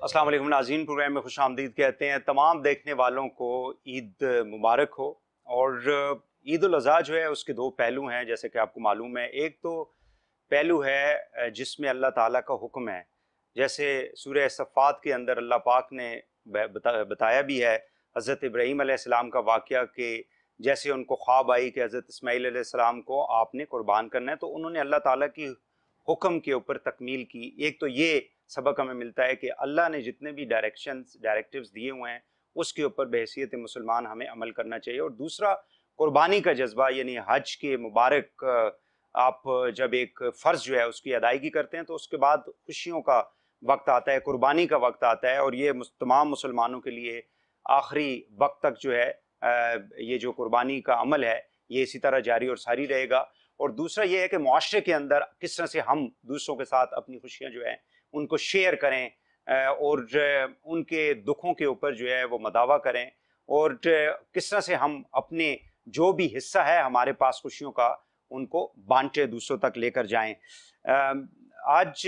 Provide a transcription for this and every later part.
अस्सलाम वालेकुम नाज़रीन, प्रोग्राम में खुश आमदीद कहते हैं। तमाम देखने वालों को ईद मुबारक हो। और ईद उल अज़हा जो है उसके दो पहलू हैं, जैसे कि आपको मालूम है। एक तो पहलू है जिसमें अल्लाह ताला का हुक्म है, जैसे सूरह सफ़ात के अंदर अल्लाह पाक ने बताया भी है हज़रत इब्राहीम अलैहिस्सलाम का वाक़या कि जैसे उनको ख्वाब आई कि हज़रत इस्माईल अलैहिस्सलाम को आपने कुर्बान करना है, तो उन्होंने अल्लाह ताला की हुक्म के ऊपर तकमील की। एक तो ये सबक हमें मिलता है कि अल्लाह ने जितने भी डायरेक्टिव्स दिए हुए हैं उसके ऊपर बहैसियत मुसलमान हमें अमल करना चाहिए। और दूसरा, कुर्बानी का जज्बा, यानी हज के मुबारक आप जब एक फ़र्ज़ जो है उसकी अदायगी करते हैं तो उसके बाद खुशियों का वक्त आता है, कुर्बानी का वक्त आता है। और ये तमाम मुसलमानों के लिए आखिरी वक्त तक जो है ये जो कुर्बानी का अमल है ये इसी तरह जारी और सारी रहेगा। और दूसरा ये है कि मुआशरे के अंदर किस तरह से हम दूसरों के साथ अपनी खुशियाँ जो हैं उनको शेयर करें और उनके दुखों के ऊपर जो है वो मदावा करें, और किस तरह से हम अपने जो भी हिस्सा है हमारे पास खुशियों का उनको बांटे, दूसरों तक लेकर जाएं। आज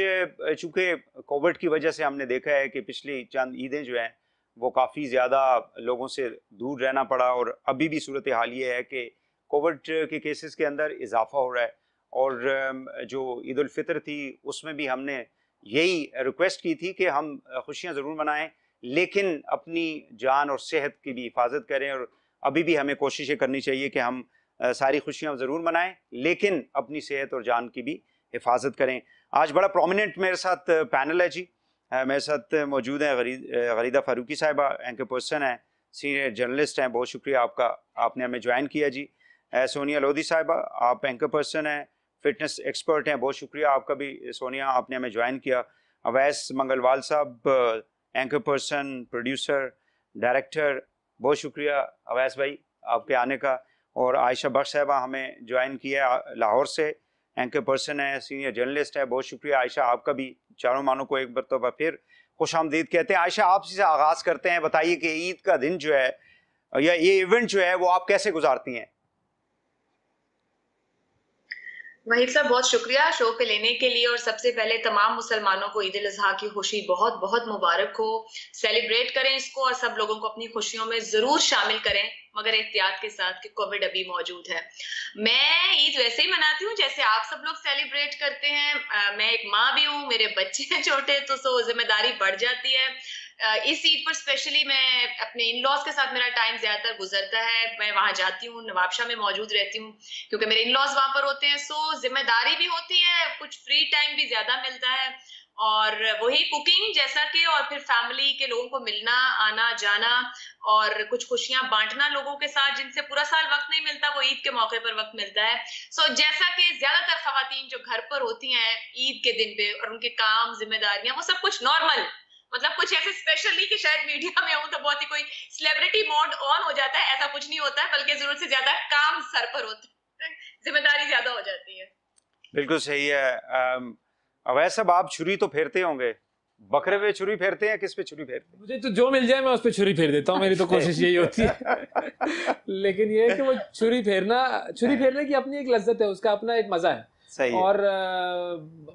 चूँकि कोविड की वजह से हमने देखा है कि पिछली चंद ईदें जो हैं वो काफ़ी ज़्यादा लोगों से दूर रहना पड़ा, और अभी भी सूरत हाल ये है कि कोविड के केसेस के अंदर इजाफा हो रहा है। और जो ईद उल फितर थी उसमें भी हमने यही रिक्वेस्ट की थी कि हम खुशियाँ ज़रूर मनाएं, लेकिन अपनी जान और सेहत की भी हिफाजत करें। और अभी भी हमें कोशिशें करनी चाहिए कि हम सारी खुशियाँ ज़रूर मनाएं, लेकिन अपनी सेहत और जान की भी हिफाजत करें। आज बड़ा प्रोमिनेंट मेरे साथ पैनल है जी। मेरे साथ मौजूद हैं गरीदा फारूकी साहिबा, एंकर पर्सन है, सीनियर जर्नलिस्ट हैं, बहुत शुक्रिया आपका, आपने हमें ज्वाइन किया जी। सोनिया लोधी साहिबा, आप एंकर पर्सन हैं, फिटनेस एक्सपर्ट हैं, बहुत शुक्रिया आपका भी सोनिया, आपने हमें ज्वाइन किया। अवैस मंगलवाल साहब, एंकर पर्सन, प्रोड्यूसर, डायरेक्टर, बहुत शुक्रिया अवैस भाई आपके आने का। और आयशा बख्श साहिबा हमें ज्वाइन किया लाहौर से, एंकर पर्सन है, सीनियर जर्नलिस्ट है, बहुत शुक्रिया आयशा आपका भी। चारों मानों को एक मरतबा फिर खुश आमदीद कहते हैं। आयशा, आपसे से आगाज़ करते हैं, बताइए कि ईद का दिन जो है या ये इवेंट जो है वो आप कैसे गुजारती हैं? वहीद साहब, बहुत शुक्रिया शो पे लेने के लिए। और सबसे पहले तमाम मुसलमानों को ईद उल अज़हा की खुशी बहुत बहुत मुबारक हो। सेलिब्रेट करें इसको और सब लोगों को अपनी खुशियों में जरूर शामिल करें, मगर एहतियात के साथ कि कोविड अभी मौजूद है। मैं ईद वैसे ही मनाती हूँ जैसे आप सब लोग सेलिब्रेट करते हैं। मैं एक माँ भी हूँ, मेरे बच्चे हैं छोटे, तो जिम्मेदारी बढ़ जाती है। इस ईद पर स्पेशली मैं अपने इन लॉज के साथ मेरा टाइम ज्यादातर गुजरता है। मैं वहां जाती हूँ, नवाबशाह में मौजूद रहती हूँ क्योंकि मेरे इन लॉज वहां पर होते हैं। सो जिम्मेदारी भी होती है, कुछ फ्री टाइम भी ज्यादा मिलता है, और वही कुकिंग जैसा कि, और फिर फैमिली के लोगों को मिलना, आना जाना, और कुछ खुशियां बांटना लोगों के साथ जिनसे पूरा साल वक्त नहीं मिलता, वो ईद के मौके पर वक्त मिलता है। सो जैसा कि ज्यादातर खवातीन जो घर पर होती हैं ईद के दिन पे, और उनके काम जिम्मेदारियां वो सब कुछ नॉर्मल, मतलब कुछ ऐसे स्पेशल नहीं कि शायद मीडिया में हूं तो बहुत ही कोई सेलिब्रिटी मोड ऑन हो जाता है, ऐसा कुछ नहीं होता है, बल्कि जरूरत से ज्यादा काम सर पर होता है, जिम्मेदारी ज्यादा हो जाती है। बिल्कुल सही है। अवैस साहब, आप छुरी तो फेरते होंगे, बकरे पे छुरी फेरते हैं, किस पे छुरी फेरते हैं? मुझे तो जो मिल जाए मैं उस पे छुरी फेर देता हूँ, मेरी तो कोशिश यही होती है। लेकिन ये है कि वो छुरी फेरने की अपनी एक लज्जत है, उसका अपना एक मजा है। सही है। और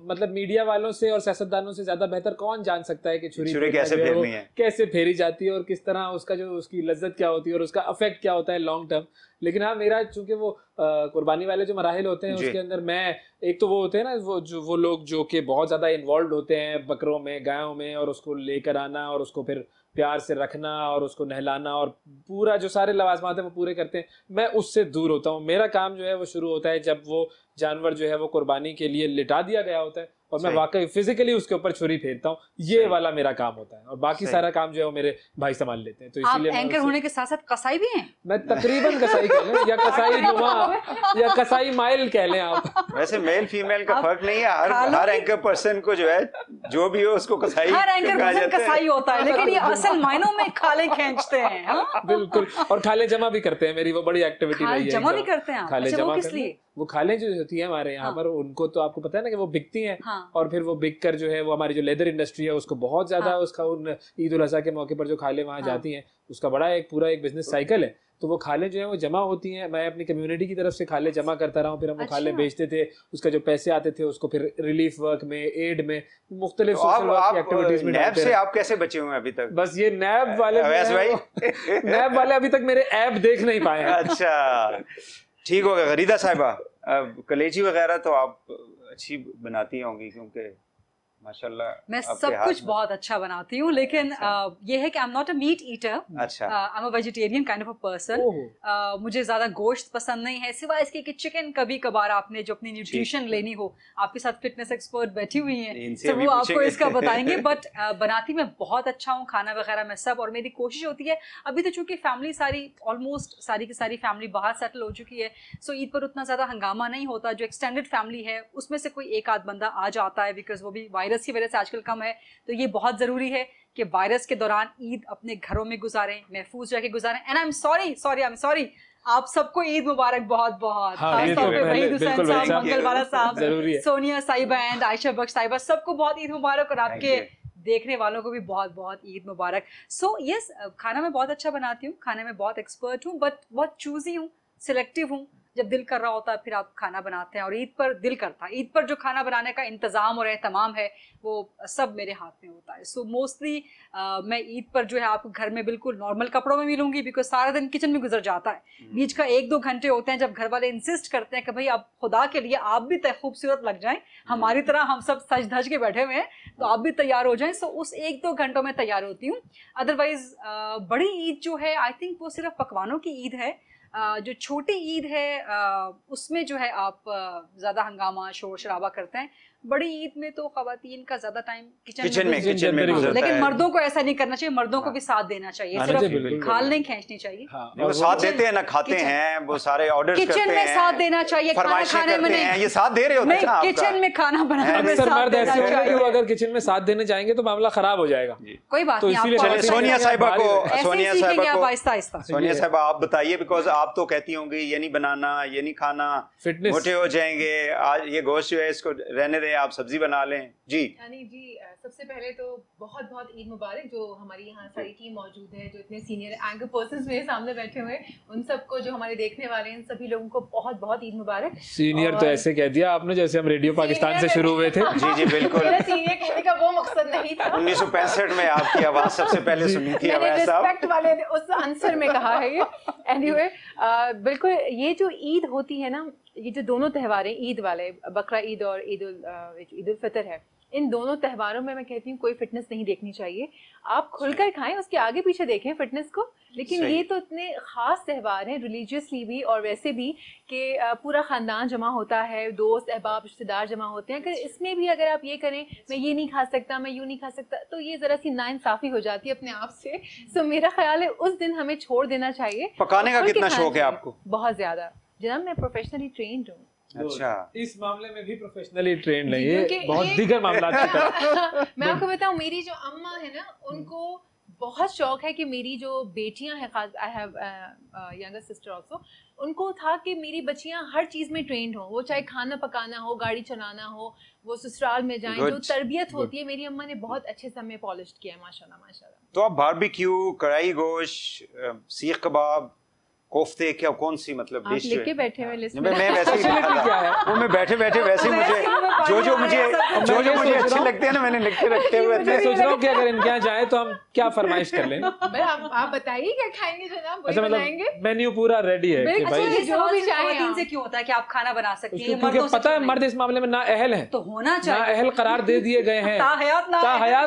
मतलब मीडिया वालों से और सियासतदानों से ज्यादा बेहतर कौन जान सकता है कि छुरी कैसे फेरनी है, कैसे फेरी जाती है, और किस तरह उसकी लज्जत क्या होती है और उसका अफेक्ट क्या होता है लॉन्ग टर्म। लेकिन हाँ, मेरा चूंकि वो कुर्बानी वाले जो मराहिल होते हैं उसके अंदर मैं, एक तो वो होते हैं ना वो लोग जो कि बहुत ज्यादा इन्वॉल्व होते हैं बकरों में, गायों में, और उसको लेकर आना और उसको फिर प्यार से रखना और उसको नहलाना और पूरा जो सारे लवाजमात है वो पूरे करते हैं। मैं उससे दूर होता हूँ। मेरा काम जो है वो शुरू होता है जब वो जानवर जो है वो कुर्बानी के लिए लिटा दिया गया होता है और मैं वाकई फिजिकली उसके ऊपर छुरी फेरता हूँ। ये वाला मेरा काम होता है, और बाकी सारा काम जो है वो मेरे भाई संभाल लेते हैं। तो इसीलिए आप एंकर होने के साथ साथ कसाई भी हैं? मैं तकरीबन कसाई कह लें, या कसाई नुमा, या कसाई माइल कह लें आप। वैसे मेल फीमेल का फर्क नहीं है, हर एंकर पर्सन को जो है जो भी हो उसको कसाई, हर एंकर पर्सन कसाई होता है, लेकिन ये असल मायनों में खाले खींचते हैं। बिल्कुल, और खाले जमा भी करते हैं। मेरी वो बड़ी एक्टिविटी रही है। जमा भी करते हैं? खाले जमा किस लिए? वो खाले जो होती है हमारे यहाँ पर, उनको तो आपको पता है ना कि वो बिकती हैं। और फिर वो बिक कर जो है वो हमारी जो लेदर इंडस्ट्री है उसको बहुत ज्यादा उसका उन ईद उल अज़हा के मौके पर जो खालें वहाँ जाती हैं उसका बड़ा एक पूरा एक बिजनेस साइकिल है। तो वो खालें जो है वो जमा होती हैं, मैं अपनी कम्युनिटी की तरफ से खालें जमा करता रहा हूँ, फिर हम वो खालें बेचते थे, उसका जो पैसे आते थे उसको फिर रिलीफ वर्क में, एड में, मुख्तलिफ सोशल वर्क की एक्टिविटीज में नैब से आप कैसे बचे हुए हैं अभी तक? बस ये नैब वाले नैब वाले अभी तक मेरे ऐप देख नहीं पाए हैं। अच्छा ठीक होगा। गरीदा साहिबा, कलेजी वगैरह तो आप अच्छी बनाती होंगी क्योंकि माशाल्लाह मैं सब कुछ बहुत अच्छा बनाती हूँ, लेकिन ये है कि I am not a meat eater, अच्छा I am a vegetarian kind of a person. मुझे ज्यादा गोश्त पसंद नहीं है, सिवाय इसके कि चिकन कभी कभार आपने जो अपनी न्यूट्रिशन लेनी हो, आपके साथ फिटनेस एक्सपर्ट बैठी हुई हैं तो वो आपको इसका बताएंगे। बट बनाती मैं बहुत अच्छा हूँ, खाना वगैरह में सब। और मेरी कोशिश होती है, अभी तो चूंकि फैमिली सारी ऑलमोस्ट सारी की सारी फैमिली बाहर सेटल हो चुकी है, सो ईद पर उतना ज्यादा हंगामा नहीं होता। जो एक्सटेंडेड फैमिली है उसमें से कोई एक आध बंदा आ जाता है, बिकॉज वो भी वायरस की वजह से आजकल कम है। तो ये बहुत जरूरी है कि वायरस के दौरान ईद अपने घरों में गुजारें, महफूज रह के गुजारें। एंड आई एम सॉरी आप सबको ईद मुबारक बहुत बहुत, खासतौर पे वहीद हुसैन साहब, मंगल वाला साहब, सोनिया साहिबा एंड आयशा बख्श साहिबा, सबको बहुत ईद मुबारक, और आपके देखने वालों को भी बहुत बहुत ईद मुबारक। सो यस, खाना मैं बहुत अच्छा बनाती हूँ, खाने में बहुत एक्सपर्ट हूँ, बट बहुत चूजी हूँ, सिलेक्टिव हूँ। जब दिल कर रहा होता है फिर आप खाना बनाते हैं, और ईद पर दिल करता है, ईद पर जो खाना बनाने का इंतजाम और एहतमाम है वो सब मेरे हाथ में होता है। सो मोस्टली मैं ईद पर जो है आपको घर में बिल्कुल नॉर्मल कपड़ों में मिलूंगी, बिकॉज सारा दिन किचन में गुजर जाता है। बीच का 1-2 घंटे होते हैं जब घर वाले इंसिस्ट करते हैं कि भाई आप खुदा के लिए आप भी खूबसूरत लग जाएं, हमारी तरह हम सब सज धज के बैठे हुए हैं तो आप भी तैयार हो जाएं। सो उस 1-2 घंटों में तैयार होती हूँ। अदरवाइज बड़ी ईद जो है आई थिंक वो सिर्फ पकवानों की ईद है। जो छोटी ईद है उसमें जो है आप ज़्यादा हंगामा शोर शराबा करते हैं। बड़ी ईद में तो खवातीन का ज्यादा टाइम किचन में गुजरता है, लेकिन मर्दों को ऐसा नहीं करना चाहिए, मर्दों को भी साथ देना चाहिए, सिर्फ खाल नहीं खींचनी चाहिए। वो साथ देते हैं ना, खाते हैं, वो सारे ऑर्डर्स करते हैं, किचन में साथ देना चाहिए, खाना खाने में नहीं, ये साथ दे रहे होते हैं, किचन में खाना बनाने में साथ देना चाहिए। अगर किचन में साथ देने जाएंगे तो मामला खराब हो जाएगा। कोई बात नहीं, सोनिया साहिबा को, आहिस्ता सोनिया साहिबा आप बताइए, बिकॉज आप तो कहती होंगी ये नहीं बनाना, ये नहीं खाना, मोटे हो जाएंगे, आज ये गोश्त जो है इसको रहने दें, आप सब्जी बना लें जी। यानी जी सबसे पहले तो बहुत बहुत ईद मुबारक। जो हमारी यहाँ सारी टीम मौजूद है, जो इतने सीनियर एंकर पर्संस मेरे सामने बैठे हुए हैं, उन सबको, जो हमारे देखने वाले हैं, सभी लोगों को बहुत बहुत ईद मुबारक। सीनियर तो ऐसे कह दिया आपने जैसे हम रेडियो पाकिस्तान से शुरू हुए थे। जी जी बिल्कुल, मेरा सीनियर कहने का वो मकसद नहीं था। 1965 में आपकी आवाज सबसे पहले सुनी थी, रिस्पेक्ट वाले उस आंसर में कहा है ये। एनीवे बिल्कुल, ये जो ईद होती है ना, ये जो दोनों त्यौहार हैं, ईद वाले, बकरा ईद और ईद उल फितर है, इन दोनों त्योहारों में मैं कहती हूँ कोई फिटनेस नहीं देखनी चाहिए। आप खुलकर खाएं, उसके आगे पीछे देखें फिटनेस को, लेकिन ये तो इतने खास त्यौहार हैं रिलीजियसली भी और वैसे भी कि पूरा ख़ानदान जमा होता है, दोस्त अहबाब रिश्तेदार जमा होते हैं। अगर इसमें भी अगर आप ये करें मैं ये नहीं खा सकता, मैं यूँ नहीं खा सकता, तो ये ज़रा सी नाइंसाफ़ी हो जाती है अपने आप से। सो मेरा ख्याल है उस दिन हमें छोड़ देना चाहिए। पकाने का कितना शौक है आपको? बहुत ज़्यादा जनाब, मैं प्रोफेशनली ट्रेन्ड हूँ। अच्छा, इस मामले में भी प्रोफेशनली ट्रेन नहीं है, बहुत दीगर मामला मैं आपको बताऊं, मेरी जो अम्मा है ना, उनको बहुत शौक है कि मेरी जो बेटियां हैं, खास I have younger sister also, उनको था कि मेरी बच्चियां हर चीज में ट्रेंड हो, वो चाहे खाना पकाना हो, गाड़ी चलाना हो, वो ससुराल में जाएं, जो तरबियत होती है मेरी अम्मा ने बहुत अच्छे से हमें पॉलिश किया है, माशाल्लाह माशाल्लाह। तो आप बारबेक्यू, कढ़ाई गोश्त, सीख कबाब, कोफ्ते, क्या कौन सी मतलब डिश लेके बैठे हुए लिस्ट में? मैं वैसे ही क्या है वो, मैं बैठे बैठे वैसे ही मुझे जो मुझे अच्छे लगते हैं ना, मैंने लिख के रखे हुए थे। मैं सोच रहा हूँ कि अगर इनके यहाँ जाए तो हम क्या फरमाइश कर लें। आप बताइए क्या खाएंगे जनाब, वही बनाएंगे। मेन्यू पूरा रेडी है कि भाई जो भी चाहे। से क्यों होता है कि आप खाना बना सकते हैं, क्योंकि पता है मर्द इस मामले में ना अहल है, तो होना चाहिए, ना अहल करार दे दिए गए हैं, ताहयात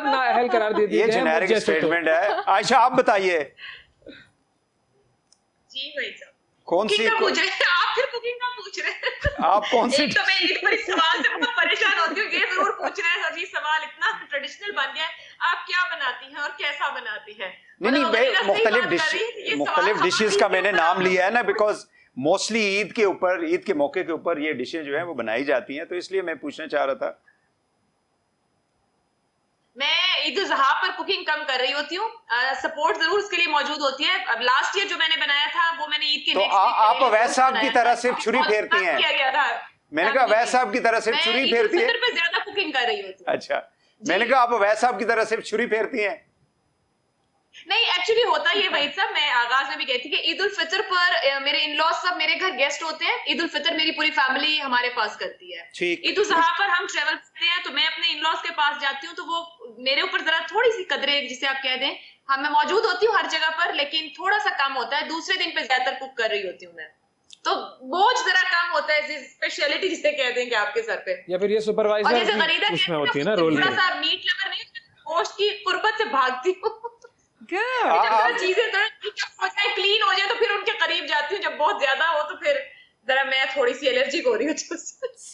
ना अहल करार दे दिए गए हैं। ये जेनेरिक स्टेटमेंट है। आयशा आप बताइए। जी भाई साहब, कौन सी पूछ रहे हैं आप? फिर कुकिंग का पूछ रहे हैं आप? कौन सी? तो मैं ईद पर इस सवाल से बहुत परेशान होती हूँ, ये जरूर पूछ रहे हैं सर, ये सवाल इतना ट्रेडिशनल बन गया है। आप क्या बनाती हैं और कैसा बनाती हैं? नहीं, मुख्तलिफ डिशेस का मैंने नाम लिया है ना, बिकॉज मोस्टली ईद के मौके के ऊपर ये डिशें जो है वो बनाई जाती हैं, तो इसलिए मैं पूछना चाह रहा था। मैं ईद उल ज़ुहा पर कुकिंग कम कर रही होती हूँ, सपोर्ट जरूर उसके लिए मौजूद होती है। अब लास्ट ईयर जो मैंने बनाया था वो मैंने ईद के तो आप अवैध साहब की तरह सिर्फ छुरी फेरती हैं? किया गया था। मैंने कहा अवैध साहब की तरह सिर्फ छुरी फेरती है। पे ज्यादा कुकिंग कुकिंग कर रही होती हूँ। अच्छा, मैंने कहा आप वैसे साहब की तरह सिर्फ छुरी फेरती हैं? नहीं, एक्चुअली होता ये वही साहब, मैं आगाज में भी गई थी कि ईद उल फितर पर मेरे इन-लॉज सब मेरे घर गेस्ट होते हैं। ईद उल फितर मेरी पूरी फैमिली हमारे पास करती है। ईद उल ज़ुहा पर हम ट्रेवल करते हैं तो मैं अपने इन-लॉज के पास जाती हूँ, तो वो मेरे ऊपर जरा थोड़ी सी कदरे जिसे आप कह दें, हाँ मैं मौजूद होती हूँ हर जगह पर, लेकिन थोड़ा सा काम होता है। दूसरे दिन पे ज्यादातर कुक कर रही होती हूँ मैं, तो बोझ जरा कम होता है, स्पेशलिटी जिसे कहते हैं कि आपके सर पे, या फिर ये सुपरवाइजर उसमें होती है ना रोल। थोड़ा सा मीट लवर नहीं, गोश्त की कुर्बत से भागती हूँ। जब चीजें क्लीन हो जाए तो फिर उनके करीब जाती हूँ, जब बहुत ज्यादा हो तो फिर जरा मैं थोड़ी सी एलर्जिक हो रही हूँ।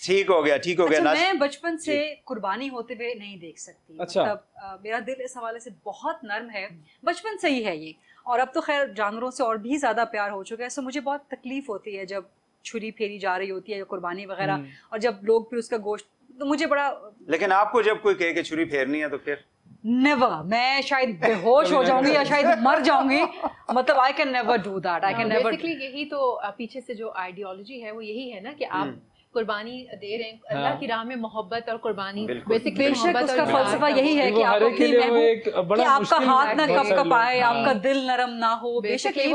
ठीक हो गया, ठीक हो गया। अच्छा, मैं बचपन से कुर्बानी होते हुए नहीं देख सकती। अच्छा। मतलब मेरा दिल इस हवाले से बहुत नर्म है, बचपन से ही है ये, और अब तो खैर जानवरों से और भी ज्यादा प्यार हो चुका है। सो मुझे बहुत तकलीफ होती है जब छुरी फेरी जा रही होती है या कुर्बानी वगैरह, और जब लोग फिर उसका गोश्त, तो मुझे बड़ा। लेकिन आपको जब कोई कहे कि छुरी फेरनी है तो फिर नेवर, मैं शायद बेहोश हो जाऊंगी या शायद मर जाऊंगी। मतलब I can never do that, I can never. Basically यही तो पीछे से जो आइडियोलॉजी है वो यही है ना कि आप कुर्बानी दे रहे हैं, अल्लाह की राह में मोहब्बत और कुर्बानी बेसिकली उसका फलसफा यही है कि आप अपनी महबूब, कि आपका हाथ ना कपकपाए, आपका दिल नरम ना हो। बेशक ये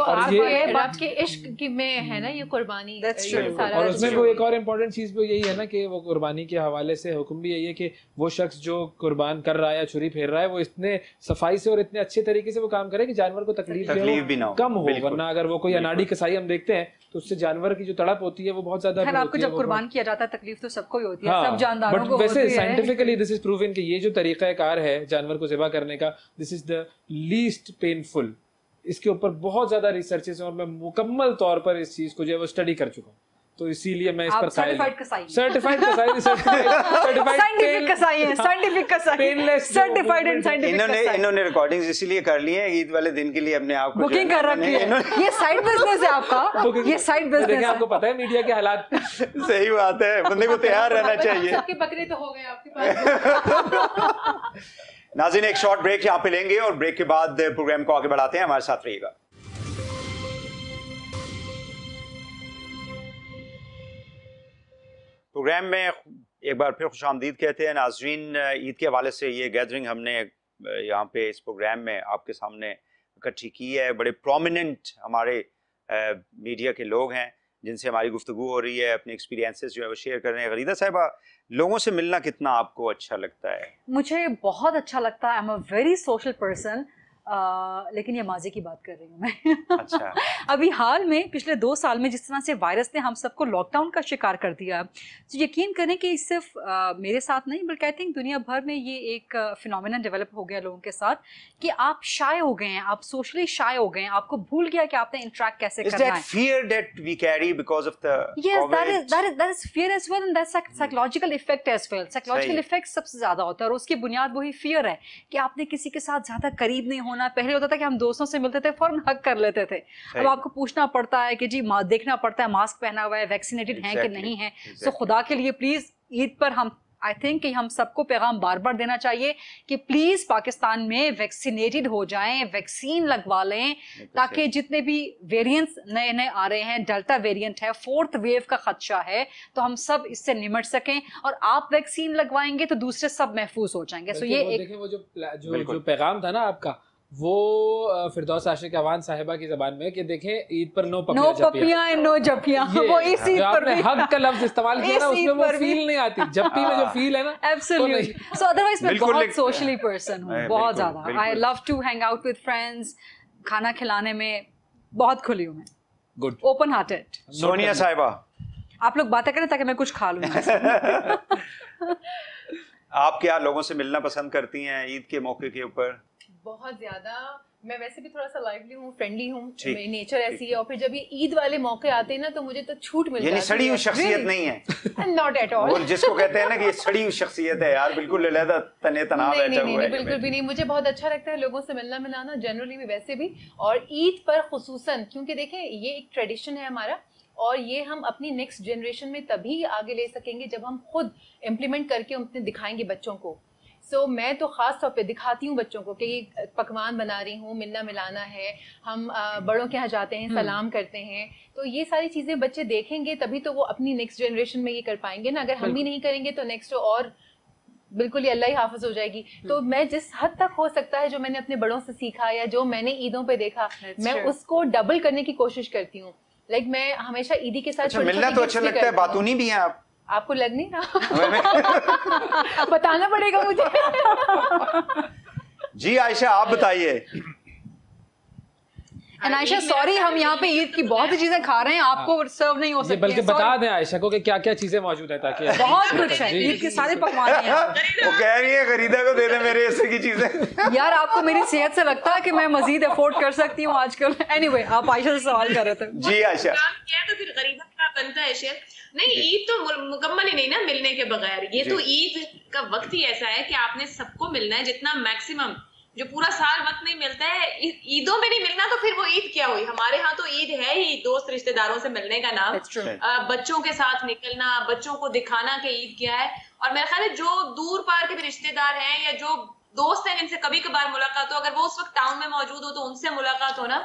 आपके इश्क की में है ना ये कुर्बानी। और उसमें वो एक और इम्पोर्टेंट चीज भी यही है ना कि वो कुर्बानी के हवाले से हुक्म भी यही है कि वो शख्स जो कुर्बान कर रहा है या छुरी फेर रहा है वो इतने सफाई से और इतने अच्छे तरीके से वो काम करे कि जानवर को तकलीफ भी ना हो, कम हो। वरना अगर वो कोई अनाड़ी कसाई हम देखते हैं तो उससे जानवर की जो तड़प होती है वो बहुत ज्यादा होती है। आपको जब कुर्बान किया जाता है तकलीफ तो सबको ही होती है, सब जानदारों को होती है। वैसे साइंटिफिकली दिस इज प्रूवन कि ये जो तरीका कार है जानवर को ज़िबा करने का, this is the least painful. इसके ऊपर बहुत ज्यादा रिसर्चेस हैं और मैं मुकम्मल तौर पर इस चीज को जो है वो स्टडी कर चुका हूँ, तो इसीलिए मैं इस पर सर्टिफाइड कसाई इन्होंने रिकॉर्डिंग्स इसीलिए कर ली हैं ईद वाले दिन के लिए, अपने आप को बुकिंग कर रखी है। ये साइड बिजनेस है आपका, ये साइड बिजनेस है। आपको पता है मीडिया के हालात। सही बात है, बंदे को तैयार रहना चाहिए। आपके बकरे तो हो गए आपके पास। नाज़रीन, एक शॉर्ट ब्रेक यहाँ पे लेंगे और ब्रेक के बाद प्रोग्राम को आगे बढ़ाते हैं। हमारे साथ रहिएगा। प्रोग्राम में एक बार फिर खुशामदीद कहते हैं। नाज़रीन, ईद के हवाले से ये गैदरिंग हमने यहाँ पे इस प्रोग्राम में आपके सामने इकट्ठी की है। बड़े प्रोमिनेंट हमारे मीडिया के लोग हैं जिनसे हमारी गुफ्तगू हो रही है, अपने एक्सपीरियंसेस जो है वो शेयर कर रहे हैं। गरीदा साहिबा, लोगों से मिलना कितना आपको अच्छा लगता है? मुझे बहुत अच्छा लगता है। आई am a very social person. लेकिन ये माजी की बात कर रही हूँ मैं। अच्छा। अभी हाल में पिछले 2 साल में जिस तरह से वायरस ने हम सबको लॉकडाउन का शिकार कर दिया, तो यकीन करें कि सिर्फ मेरे साथ नहीं बल्कि आई थिंक दुनिया भर में ये एक फिनोमेनन डेवलप हो गया लोगों के साथ कि आप शाय हो गए हैं, आप सोशली शाय हो गए हैं, आपको भूल गया कि आपने इंटरेक्ट कैसे करना है। fear that we carry because of the yes, that is fear as well, and that's psychological effect as well. Psychological effect सबसे ज्यादा होता है और उसकी बुनियाद वही fear है कि आपने किसी के साथ ज्यादा करीब नहीं होना। पहले होता था कि हम दोस्तों से मिलते थे फौरन हग कर लेते थे, अब आपको पूछना पड़ता है कि जी देखना पड़ता है मास्क पहना हुआ है, वैक्सीनेटेड हैं कि नहीं है। सो खुदा के लिए प्लीज ईद पर हम आई थिंक कि हम सबको पैगाम बार बार देना चाहिए कि प्लीज पाकिस्तान में वैक्सीनेटेड हो जाएं, वैक्सीन लगवा लें, ताकि जितने भी वेरिएंट्स नए नए आ रहे हैं, डेल्टा वेरिएंट है, 4th वेव का खदशा है, तो हम सब इससे निमट सकें और आप वैक्सीन लगवाएंगे तो दूसरे सब महफूज हो जाएंगे। सो ये एक वो जो पैगाम था ना आपका, वो फिरदौस आशिक अवान साहिबा की ज़बान में कि देखें ईद पर नो पपियां नो जपियां, वो इसी पर भी हक का लफ्ज इस्तेमाल किया ना, उसमें वो फील नहीं आती। जप्पी में जो फील है ना, एब्सोल्युटली। सो अदरवाइज मैं बहुत सोशली पर्सन हूँ, बहुत ज्यादा। I love to hang out with friends, खाना खिलाने में बहुत खुली हूँ मैं, गुड, ओपन हार्टेड। सोनिया साहिबा, आप लोग बातें करें ताकि मैं कुछ खा लूँ। आप क्या लोगों से मिलना पसंद करती हैं ईद के मौके के ऊपर? बहुत ज्यादा। मैं वैसे भी थोड़ा सा लाइवली हूँ, फ्रेंडली हूँ, मेरी नेचर ऐसी है। और फिर जब ये ईद वाले मौके आते हैं ना तो मुझे तो छूट मिल जाती है। यानी सड़ी हुई शख्सियत नहीं है? Not at all. वो जिसको कहते हैं ना कि ये सड़ी हुई शख्सियत है यार, बिल्कुल अलग तने तना बैठा हुआ है। बिल्कुल भी नहीं। मुझे बहुत अच्छा लगता है लोगों से मिलना मिलाना, जनरली भी वैसे भी, और ईद पर खुसूसन, क्योंकि देखें ये एक ट्रेडिशन है हमारा और ये हम अपनी नेक्स्ट जनरेशन में तभी आगे ले सकेंगे जब हम खुद इम्प्लीमेंट करके उन्हें दिखाएंगे बच्चों को। सो मैं तो ख़ास तौर पे दिखाती हूँ बच्चों को कि पकवान बना रही हूँ, मिलना मिलाना है, हम बड़ों के यहाँ जाते हैं, सलाम करते हैं, तो ये सारी चीज़ें बच्चे देखेंगे तभी तो वो अपनी नेक्स्ट जनरेशन में ये कर पाएंगे ना। अगर हम भी नहीं करेंगे तो नेक्स्ट और बिल्कुल ही अल्लाह ही हाफिज हो जाएगी। तो मैं जिस हद तक हो सकता है जो मैंने अपने बड़ों से सीखा या जो मैंने ईदों पे देखा, मैं उसको डबल करने की कोशिश करती हूँ। लाइक मैं हमेशा ईदी के साथ मिलना तो अच्छा लगता है, बातूनी भी हैं आप? आपको लग नहीं रहा? बताना पड़ेगा मुझे। जी आयशा आप बताइए। आयशा सॉरी, हम यहाँ पे ईद की बहुत सी चीजें खा रहे हैं, आपको सर्व नहीं हो सकती। बल्कि बता दें आयशा को कि क्या क्या चीजें मौजूद है, ताकि बहुत कुछ है, ईद के सारे पकवान हैं। वो कह रही है खरीदा को दे दे मेरे हिस्से की चीजें। यार आपको मेरी सेहत से लगता है कि मैं मजीद अफोर्ड कर सकती हूँ आजकल? एनीवे, आप आयशा से सवाल कर रहे थे। जी आयशा, तो फिर गरीबा का बनता है शेर। नहीं, ईद तो मुकम्मल ही नहीं ना मिलने के बगैर। ये तो ईद का वक्त ही ऐसा है कि आपने सबको मिलना है, जितना मैक्सिमम, जो पूरा साल वक्त नहीं मिलता है। ईदों में नहीं मिलना तो फिर वो ईद क्या हुई? हमारे यहाँ तो ईद है ही दोस्त रिश्तेदारों से मिलने का नाम, बच्चों के साथ निकलना, बच्चों को दिखाना कि ईद क्या है। और मेरा ख्याल है जो दूर पार के भी रिश्तेदार हैं या जो दोस्त हैं जिनसे कभी कभार मुलाकात हो, अगर वो उस वक्त टाउन में मौजूद हो तो उनसे मुलाकात हो ना।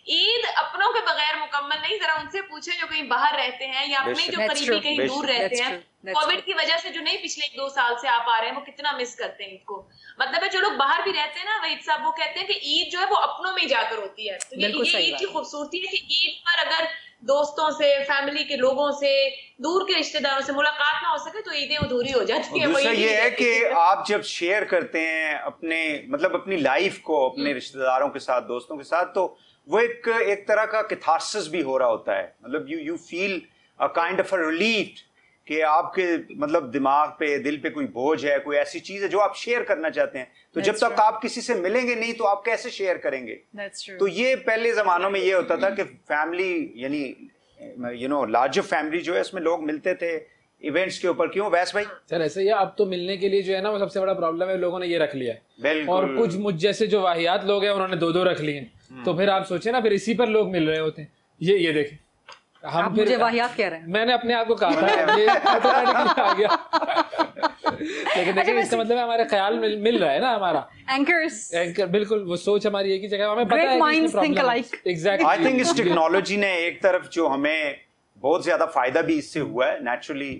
ईद अपनों के बगैर मुकम्मल नहीं। जरा उनसे पूछे जो कहीं बाहर रहते हैं या अपने जो करीबी कहीं दूर रहते हैं, कोविड की वजह से जो नहीं पिछले 1-2 साल से आ पा रहे हैं, वो कितना मिस करते हैं ईद को। मतलब है जो लोग बाहर भी रहते हैं ना, वहीद साहब, वो कहते हैं कि ईद जो है वो अपनों में ही जाकर होती है। तो ये ईद की खूबसूरती है कि ईद पर अगर दोस्तों से, फैमिली के लोगों से, दूर के रिश्तेदारों से मुलाकात ना हो सके तो ईदें अधूरी हो जाती है। दूसरा ये है कि आप जब शेयर करते हैं अपने मतलब अपनी लाइफ को अपने रिश्तेदारों के साथ, दोस्तों के साथ, तो वो एक तरह का कैथार्सिस भी हो रहा होता है। मतलब you feel a kind of a relief कि आपके मतलब दिमाग पे, दिल पे कोई बोझ है, कोई ऐसी चीज है जो आप शेयर करना चाहते हैं। तो जब तक आप किसी से मिलेंगे नहीं तो आप कैसे शेयर करेंगे? तो ये पहले जमानों में ये होता था कि फैमिली यानी लार्जर फैमिली जो है उसमें लोग मिलते थे इवेंट्स के ऊपर। क्यों वैस भाई? सर ऐसे ही अब तो मिलने के लिए जो है ना वो सबसे बड़ा प्रॉब्लम है, लोगों ने ये रख लिया है। और कुछ मुझ जैसे जो वाहियात लोग हैं उन्होंने 2-2 रख लिए। तो फिर आप सोचे ना, फिर इसी पर लोग मिल रहे होते हैं। ये देखें, हम आप मुझे वाहियात कह रहे हैं। मैंने अपने आप को कहा था ये आ गया। लेकिन देखिए इसका मतलब हमारे ख्याल मिल रहा है ना, हमारा एंकर बिल्कुल वो सोच हमारी एक ही जगह, हमें पता है एग्जैक्टली। आई थिंक इस टेक्नोलॉजी ने एक तरफ जो हमें बहुत ज्यादा फायदा भी इससे हुआ है नेचुरली,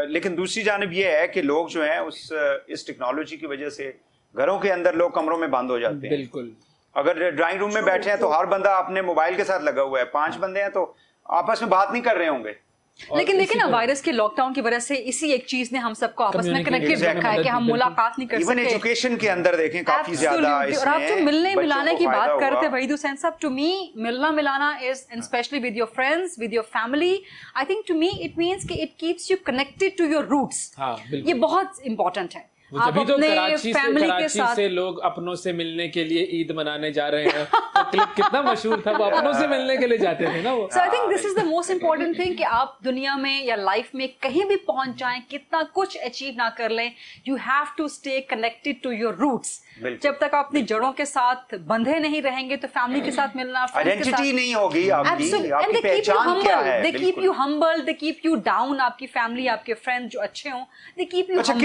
लेकिन दूसरी जानिब ये है कि लोग जो हैं इस टेक्नोलॉजी की वजह से घरों के अंदर लोग कमरों में बंद हो जाते हैं। बिल्कुल, अगर ड्राइंग रूम में बैठे हैं तो हर बंदा अपने मोबाइल के साथ लगा हुआ है। 5 बंदे हैं तो आपस में बात नहीं कर रहे होंगे। लेकिन देखिए ना, वायरस के लॉकडाउन की वजह से इसी एक चीज ने हम सबको आपस में कनेक्टेड रखा है कि हम मुलाकात नहीं कर सकते। इवन एजुकेशन के अंदर देखें काफी ज्यादा और आप जो मिलने मिलाने की बात करते हैं वहीद हुसैन साहब, टू मी मिलना मिलाना is, and specially with your friends, with your family, I think to me it means कि it keeps you connected to your roots. ये बहुत इंपॉर्टेंट है। आप अपने कराची से लोग अपनों से मिलने के लिए ईद मनाने जा रहे हैं। तो क्लिप कितना मशहूर था, वो अपनों से मिलने के लिए जाते थे ना वो। So I think this is the most important thing कि आप दुनिया में या लाइफ में कहीं भी पहुंच जाएं, कितना कुछ अचीव ना कर लें, you have to stay connected to your roots। जब तक आप अपनी जड़ों के साथ बंधे नहीं रहेंगे तो फैमिली के साथ मिलना, आइडेंटिटी नहीं होगी आपकी, आपकी पहचान क्या है? They keep you humble, they keep you down। आपकी फैमिली, आपके फ्रेंड जो अच्छे हों, they keep you humble।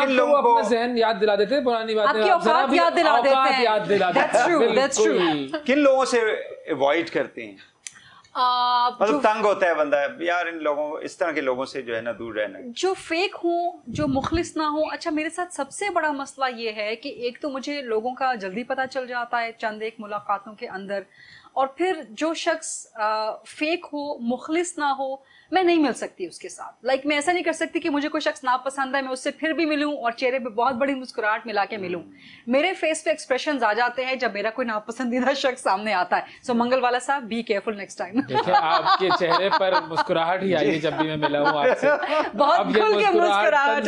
किन लोगों को अपना ज़हन याद दिला देते हैं, पुरानी बातें आपकी औकात याद दिला देते हैं। That's true, that's true। किन लोगों से अवॉइड करते हैं? मतलब तंग होता है बंदा, यार इन लोगों, इस तरह के लोगों से जो है ना दूर रहना। जो फेक हो, जो मुखलिस ना हो। अच्छा, मेरे साथ सबसे बड़ा मसला ये है कि एक तो मुझे लोगों का जल्दी पता चल जाता है चंद एक मुलाकातों के अंदर, और फिर जो शख्स फेक हो, मुखलिस ना हो, मैं नहीं मिल सकती उसके साथ। लाइक मैं ऐसा नहीं कर सकती कि मुझे कोई शख्स नापसंद है, मैं उससे फिर भी मिलूं और चेहरे पे बहुत बड़ी मुस्कुराहट मिला के मिलूं। मेरे फेस पे एक्सप्रेशंस आ जाते हैं जब मेरा कोई नापसंदीदा शख्स सामने आता है। सो मंगल वाला साहब, बी केयरफुल नेक्स्ट टाइम। देखिए आपके चेहरे पर मुस्कुराहट ही आई है जब भी मैं मिला हूं आपसे। बहुत खुल के मुस्कुराहट।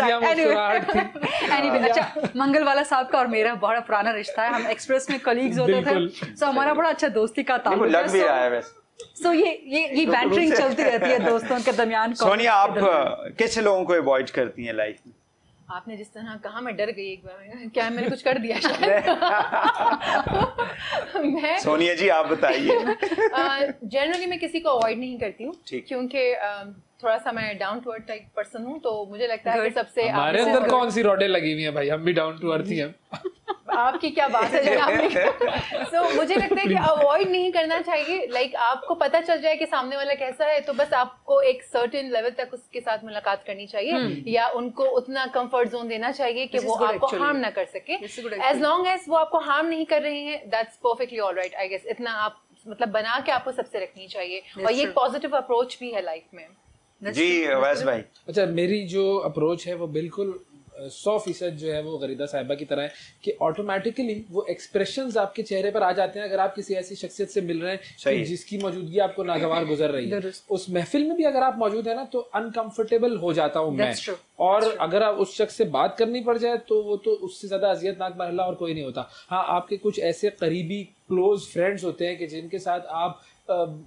एनीवे, अच्छा, मंगल वाला साहब का और मेरा बड़ा पुराना रिश्ता है, हम एक्सप्रेस में कलीग्स होते थे। सो हमारा बड़ा अच्छा दोस्ती का ताल्लुक लग भी रहा है वैसे। So ये बैंटरिंग चलती रहती है दोस्तों के दरमियान। सोनिया, आप कैसे लोगों को अवॉइड करती हैं लाइफ में? आपने जिस तरह कहा, मैं डर गई एक बार, क्या मैंने कुछ कर दिया शायद? मैं सोनिया जी आप बताइए। जनरली मैं किसी को अवॉइड नहीं करती हूँ, क्योंकि थोड़ा सा मैं down to earth type person हूँ, तो मुझे लगता है कि सबसे हमारे अंदर कौन सी रोडें लगी हुई हैं भाई, हम भी डाउन टू अर्थ ही हैं। आपकी क्या बात है जनाब। So, मुझे लगता है कि अवॉइड नहीं करना चाहिए। लाइक आपको पता चल जाए कि सामने वाला कैसा है तो बस आपको एक सर्टेन लेवल तक उसके साथ मुलाकात करनी चाहिए या उनको उतना कंफर्ट जोन देना चाहिए कि वो आपको हार्म ना कर सके। एज लॉन्ग एज वो आपको हार्म नहीं कर रहे हैं that's perfectly alright I guess. इतना आप मतलब बना के आपको सबसे रखनी चाहिए और ये एक पॉजिटिव अप्रोच भी है लाइफ में। जी वैस भाई। अच्छा, मेरी जो अप्रोच है वो बिल्कुल 100% जो है वो गरीदा साहिबा की तरह है कि ऑटोमेटिकली वो एक्सप्रेशंस आपके चेहरे पर आ जाते हैं अगर आप किसी ऐसी शख्सियत से मिल रहे हैं कि जिसकी मौजूदगी आपको नागवार गुजर रही है। उस महफिल में भी अगर आप मौजूद है ना तो अनकंफर्टेबल हो जाता हूँ मैं। और अगर आप उस शख्स से बात करनी पड़ जाए तो वो तो उससे ज्यादा अजियतनाक मरहला और कोई नहीं होता। हाँ, आपके कुछ ऐसे करीबी क्लोज फ्रेंड्स होते हैं कि जिनके साथ आप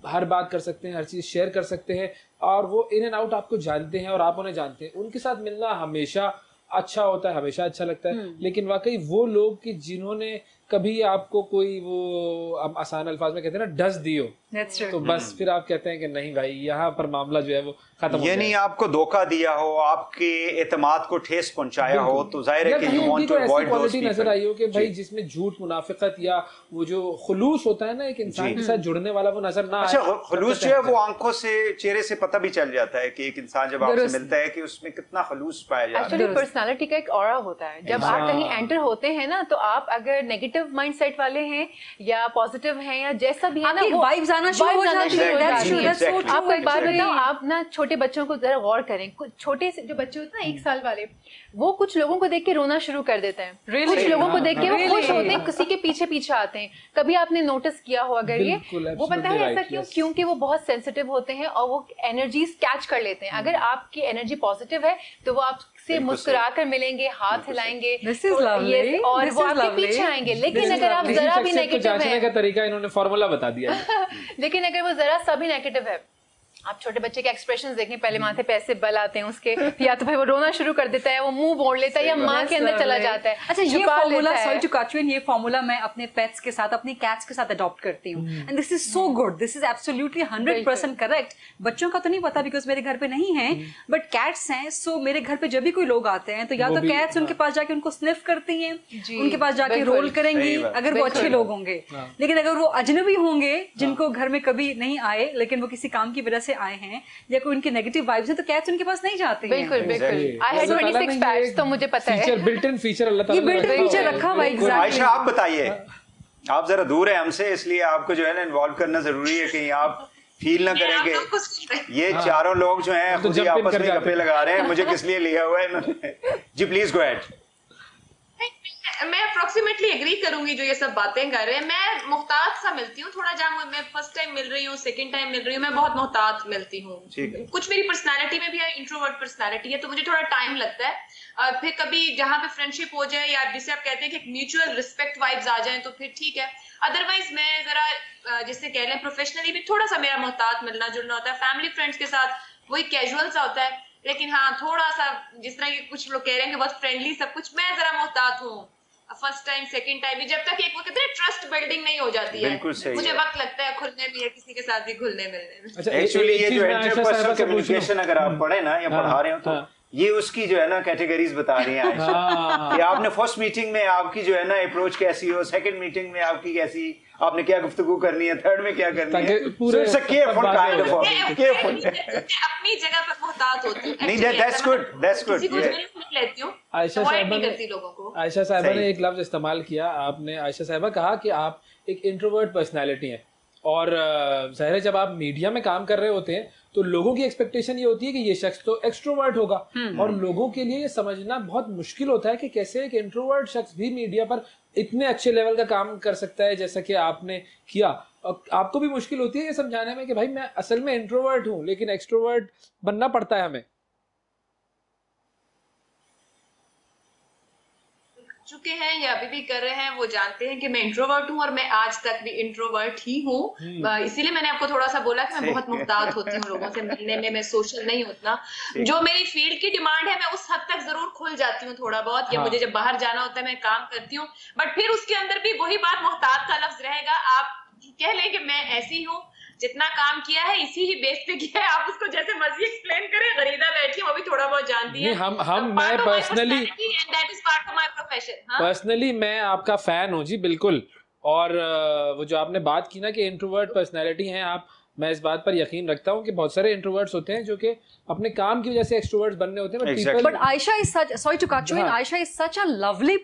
हर बात कर सकते हैं, हर चीज शेयर कर सकते हैं और वो इन एंड आउट आपको जानते हैं और आप उन्हें जानते हैं। उनके साथ मिलना हमेशा अच्छा होता है, हमेशा अच्छा लगता है। लेकिन वाकई वो लोग कि जिन्होंने कभी आपको कोई वो आसान अल्फाज में कहते हैं ना डस दियो, तो बस फिर आप कहते हैं कि नहीं भाई यहाँ पर मामला जो है वो खत्म हो गया। यानी आपको धोखा दिया हो, आपके एतमाद को ठेस पहुंचाया हो तो जाहिर है कि you want to avoid those people. नजर आई हो कि भाई जिसमें झूठ, मुनाफिकत या वो जो खुलूस होता है ना एक इंसान के साथ जुड़ने वाला वो नजर ना आए। अच्छा, खुलूस जो है वो आंखों से, चेहरे से पता भी चल जाता है कि एक इंसान जब आपसे मिलता है कि उसमें कितना खुलूस पाया जाता है। एक्चुअली पर्सनालिटी का एक ऑरा होता है। जब आप कहीं एंटर होते हैं ना तो आप अगर नेगेटिव माइंडसेट वाले हैं या पॉजिटिव हैं या जैसा भी है ना वो वाइब्स आना शुरू हो जाती है। आपको एक बात बताओ, आप ना छोटे बच्चों को जरा गौर करें। छोटे से जो बच्चे होते हैं ना 1 साल वाले, वो कुछ लोगों को देख के रोना शुरू कर देते हैं। कुछ लोगों को देख के वो खुश होते हैं, किसी के पीछे पीछे आते हैं। कभी आपने नोटिस किया हो अगर ये वो पता है ऐसा क्यों? क्योंकि वो बहुत सेंसिटिव होते हैं और वो एनर्जीज कैच कर लेते हैं। अगर आपकी एनर्जी पॉजिटिव है तो वो आपसे मुस्कुरा कर मिलेंगे, हाथ हिलाएंगे और वो आपके पीछे आएंगे। लेकिन अगर आप जरा भी नेगेटिव है का तरीका इन्होंने फॉर्मूला बता दिया लेकिन अगर वो जरा सा भी नेगेटिव है, आप छोटे बच्चे के एक्सप्रेशंस देखें, पहले माथे पे ऐसे बल आते हैं उसके, या तो भाई वो रोना शुरू कर देता है, वो मुंह मोड़ लेता है या माँ के अंदर चला जाता है। अच्छा, ये formula, sorry to cut you in, ये फॉर्मूला मैं अपने पेट्स के साथ, अपनी कैट्स के साथ अडॉप्ट करती हूँ and this is so good, this is absolutely 100% correct. बच्चों का तो नहीं पता बिकॉज मेरे घर पे नहीं है, बट कैट्स हैं। सो मेरे घर पे जब भी कोई लोग आते हैं तो या तो कैट्स उनके पास जाके उनको स्निफ करती हैं, उनके पास जाके रोल करेंगी अगर वो अच्छे लोग होंगे। लेकिन अगर वो अजनबी होंगे जिनको घर में कभी नहीं आए लेकिन वो किसी काम की वजह से आए हैं या कोई उनके नेगेटिव वाइब्स हैं तो कैट्स उनके पास नहीं जाते हैं। बिल्कुल बिल्कुल। आई हैड 26 पैट्स तो मुझे पता है। फीचर, बिल्ट इन फीचर अल्लाह ताला ये बिल्ट इन फीचर रखा हुआ है। एग्जैक्टली। आयशा आप बताइए, आप जरा दूर है हमसे इसलिए आपको जो है ना इन्वॉल्व करना जरूरी है कि आप फील ना करेंगे ये चारों लोग जो हैं खुद ही आपस में गप्पे लगा रहे हैं, मुझे किस लिए लिया हुआ है इन्होंने। जी प्लीज गो अहेड। मैं अप्रोक्सीमेटली एग्री करूंगी जो ये सब बातें कर रहे हैं। मैं मुहतात सा मिलती हूँ थोड़ा, जहाँ मैं फर्स्ट टाइम मिल रही हूँ, सेकंड टाइम मिल रही हूँ, मैं बहुत मुहतात मिलती हूँ। कुछ मेरी पर्सनालिटी में भी इंट्रोवर्ट पर्सनालिटी है तो मुझे थोड़ा टाइम लगता है। फिर कभी जहाँ पे फ्रेंडशिप हो जाए या जिसे आप कहते हैं कि म्यूचुअल रिस्पेक्ट वाइब्स आ जाए तो फिर ठीक है। अदरवाइज मैं जरा जिसे कह लें प्रोफेशनली भी थोड़ा सा मेरा मुहतात मिलना जुलना होता है। फैमिली फ्रेंड्स के साथ वही कैजुअल सा होता है, लेकिन हाँ थोड़ा सा जिस तरह के कुछ लोग कह रहे हैं कि बहुत फ्रेंडली सब कुछ, मैं जरा मुहतात हूँ फर्स्ट टाइम सेकंड टाइम भी, जब तक एक वो कहते हैं ट्रस्ट बिल्डिंग नहीं हो जाती है। मुझे वक्त लगता है खुलने में या किसी के साथ भी घुलने मिलने में। अच्छा, एक्चुअली ये जो इंटरपर्सनल कम्युनिकेशन अगर आप पढ़े ना या पढ़ा रहे हो तो ये उसकी जो है ना कैटेगरीज बता रही हैं कि आपने फर्स्ट मीटिंग में आपकी जो है ना अप्रोच कैसी हो, सेकंड मीटिंग में आपकी कैसी, आपने क्या गुफ्तगू करनी है, थर्ड में क्या करनी है। अपनी जगह पर मुहतात होती हूं। नहीं, दैट्स गुड, दैट्स गुड। लेती हूं, आयशा साहिबा ने एक लफ्ज इस्तेमाल किया, आपने आयशा साहिबा कहा कि आप एक इंट्रोवर्ट पर्सनालिटी हैं और ज़ाहिर है जब आप मीडिया में काम कर रहे होते हैं तो लोगों की एक्सपेक्टेशन ये होती है कि ये शख्स तो एक्सट्रोवर्ट होगा और लोगों के लिए ये समझना बहुत मुश्किल होता है कि कैसे एक इंट्रोवर्ट शख्स भी मीडिया पर इतने अच्छे लेवल का काम कर सकता है जैसा कि आपने किया। आपको भी मुश्किल होती है ये समझाने में कि भाई मैं असल में इंट्रोवर्ट हूँ लेकिन एक्सट्रोवर्ट बनना पड़ता है हमें। चुके हैं या अभी भी कर रहे हैं वो जानते हैं कि मैं इंट्रोवर्ट हूँ और मैं आज तक भी इंट्रोवर्ट ही हूँ। इसीलिए मैंने आपको थोड़ा सा बोला कि मैं बहुत मुहतात होती हूँ लोगों से मिलने में, मैं सोशल नहीं उतना। जो मेरी फील्ड की डिमांड है मैं उस हद तक जरूर खुल जाती हूँ थोड़ा बहुत, या मुझे जब बाहर जाना होता है मैं काम करती हूँ, बट फिर उसके अंदर भी वही बात मुहतात का लफ्ज रहेगा। आप कह लें कि मैं ऐसी हूँ जितना काम किया है इसी ही बेस पे किया है। आप उसको जैसे मर्जी एक्सप्लेन करें। गरीदा बैठी है, वो भी थोड़ा बहुत जानती है। मैं पर्सनली मैं आपका फैन हूँ जी, बिल्कुल। और वो जो आपने बात की ना कि इंट्रोवर्ट पर्सनैलिटी हैं आप, मैं इस बात पर यकीन रखता हूँ कि बहुत सारे इंट्रोवर्ट्स होते हैं जो कि अपने काम की वजह से एक्सट्रोवर्ट्स बनने होते हैं। But Ayesha is such, sorry to cut you in, Ayesha is such a lovely